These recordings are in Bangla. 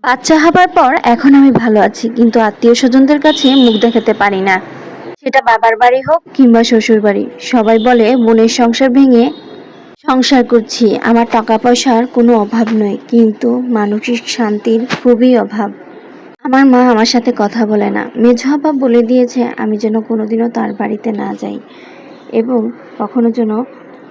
বাচ্চা হবার পর এখন আমি ভালো আছি, কিন্তু আত্মীয় স্বজনদের কাছে মুখ দেখাতে পারি না। সেটা বাবার বাড়ি হোক কিংবা শ্বশুর বাড়ি, সবাই বলে বোনের সংসার ভেঙে সংসার করছি। আমার টাকা পয়সার কোনো অভাব নয়, কিন্তু মানসিক শান্তির খুবই অভাব। আমার মা আমার সাথে কথা বলে না। মেঝো আপা বলে দিয়েছে আমি যেন কোনোদিনও তার বাড়িতে না যাই এবং কখনো যেন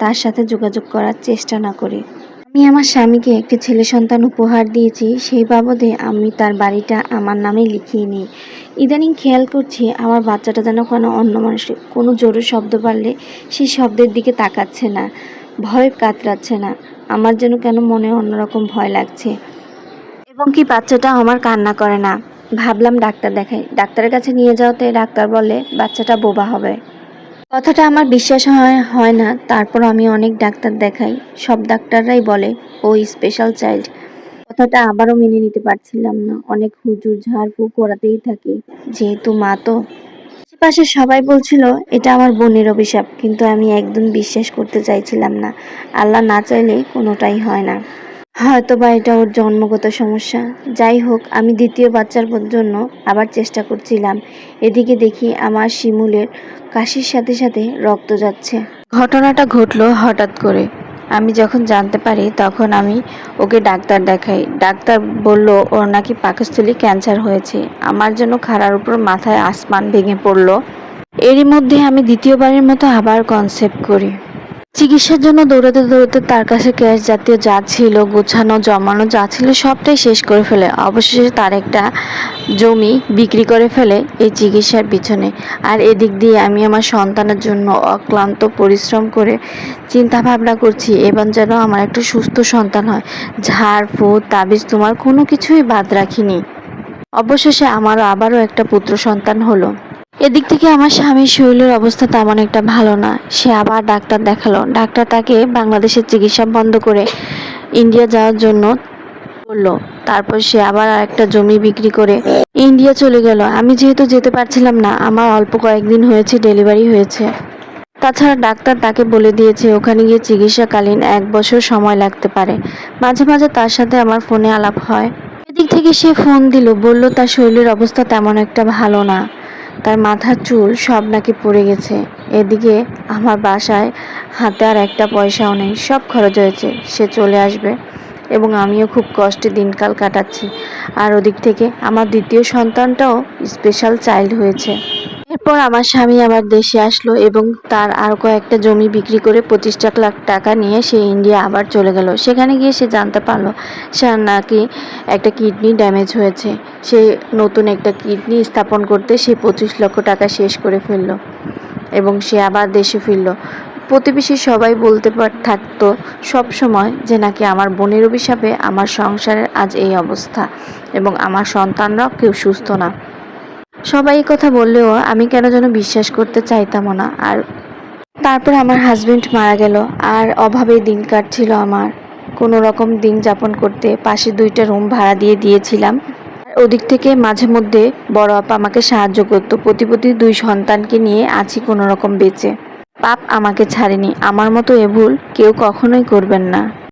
তার সাথে যোগাযোগ করার চেষ্টা না করি। আমি আমার স্বামীকে একটি ছেলে সন্তান উপহার দিয়েছি, সেই বাবদে আমি তার বাড়িটা আমার নামে লিখিয়ে নিই। ইদানিং খেয়াল করছি আমার বাচ্চাটা যেন কোনো অন্য মানুষের কোনো জোরে শব্দ পারলে সেই শব্দের দিকে তাকাচ্ছে না, ভয় কাতরাচ্ছে না। আমার যেন কেন মনে অন্যরকম ভয় লাগছে, এবং কি বাচ্চাটা আমার কান্না করে না। ভাবলাম ডাক্তার দেখাই। ডাক্তারের কাছে নিয়ে যাওয়াতে ডাক্তার বলে বাচ্চাটা বোবা হবে। কথাটা আমার বিশ্বাস হয় না, তারপর আমি অনেক ডাক্তার দেখাই। সব ডাক্তাররাই বলে ও স্পেশাল চাইল্ড। কথাটা আবারও মেনে নিতে পারছিলাম না। অনেক হুজুর ঝাড়ফুঁক করাতেই থাকি, যেহেতু মা তো। আশেপাশে সবাই বলছিল এটা আমার বোনের অভিশাপ, কিন্তু আমি একদম বিশ্বাস করতে চাইছিলাম না। আল্লাহ না চাইলে কোনোটাই হয় না। হয়তোবা এটা ওর জন্মগত সমস্যা। যাই হোক, আমি দ্বিতীয় বাচ্চার জন্য আবার চেষ্টা করছিলাম। এদিকে দেখি আমার শিমুলের কাশির সাথে সাথে রক্ত যাচ্ছে। ঘটনাটা ঘটলো হঠাৎ করে। আমি যখন জানতে পারি তখন আমি ওকে ডাক্তার দেখাই। ডাক্তার বলল ওর নাকি পাকস্থলী ক্যান্সার হয়েছে। আমার জন্য খাড়ার উপর মাথায় আসমান ভেঙে পড়লো। এরই মধ্যে আমি দ্বিতীয়বারের মতো আবার কনসেপ্ট করি। চিকিৎসার জন্য দৌড়াতে দৌড়াতে তার কাছে ক্যাশ জাতীয় যা ছিল, গোছানো জমানো যা ছিল সবটাই শেষ করে ফেলে। অবশেষে তার একটা জমি বিক্রি করে ফেলে এই চিকিৎসার পিছনে। আর এদিক দিয়ে আমি আমার সন্তানের জন্য অক্লান্ত পরিশ্রম করে চিন্তা ভাবনা করছি এবার যেন আমার একটা সুস্থ সন্তান হয়। ঝাড় ফুঁক তাবিজ তোমার কোনো কিছুই বাদ রাখিনি। অবশেষে আমারও আবারও একটা পুত্র সন্তান হলো। এদিক থেকে আমার স্বামীর শরীরের অবস্থা তেমন একটা ভালো না। সে আবার ডাক্তার দেখালো। ডাক্তার তাকে বাংলাদেশের চিকিৎসা বন্ধ করে ইন্ডিয়া যাওয়ার জন্য বললো। তারপর সে আবার একটা জমি বিক্রি করে ইন্ডিয়া চলে গেল। আমি যেহেতু যেতে পারছিলাম না, আমার অল্প কয়েকদিন হয়েছে ডেলিভারি হয়েছে। তাছাড়া ডাক্তার তাকে বলে দিয়েছে ওখানে গিয়ে চিকিৎসাকালীন 1 বছর সময় লাগতে পারে। মাঝে মাঝে তার সাথে আমার ফোনে আলাপ হয়। এদিক থেকে সে ফোন দিল, বলল তার শরীরের অবস্থা তেমন একটা ভালো না, তার মাথার চুল সব নাকি পড়ে গেছে। এদিকে আমার বাসায় হাতে আর একটা পয়সাও নেই, সব খরচ হয়েছে। সে চলে আসবে এবং আমিও খুব কষ্টে দিনকাল কাটাচ্ছি। আর ওদিক থেকে আমার দ্বিতীয় সন্তানটাও স্পেশাল চাইল্ড হয়েছে। এরপর আমার স্বামী আবার দেশে আসলো এবং তার আর কয়েকটা জমি বিক্রি করে 25 লাখ টাকা নিয়ে সে ইন্ডিয়া আবার চলে গেল। সেখানে গিয়ে সে জানতে পারলো সে নাকি একটা কিডনি ড্যামেজ হয়েছে। সে নতুন একটা কিডনি স্থাপন করতে সে 25 লক্ষ টাকা শেষ করে ফেললো এবং সে আবার দেশে ফিরল। প্রতিবেশী সবাই বলতে থাকতো সব সময় যে নাকি আমার বোনের অভিশাপে আমার সংসারের আজ এই অবস্থা এবং আমার সন্তানরাও কেউ সুস্থ না। সবাই এই কথা বললেও আমি কেন যেন বিশ্বাস করতে চাইতামও না। আর তারপর আমার হাজবেন্ড মারা গেল, আর অভাবে দিন কাটছিল আমার। কোনো রকম দিন যাপন করতে পাশে 2টা রুম ভাড়া দিয়ে দিয়েছিলাম। আর ওদিক থেকে মাঝে মধ্যে বড় আপা আমাকে সাহায্য করতো। প্রতি 2 সন্তানকে নিয়ে আছি কোনো রকম বেঁচে। পাপ আমাকে ছাড়েনি। আমার মতো এ ভুল কেউ কখনোই করবেন না।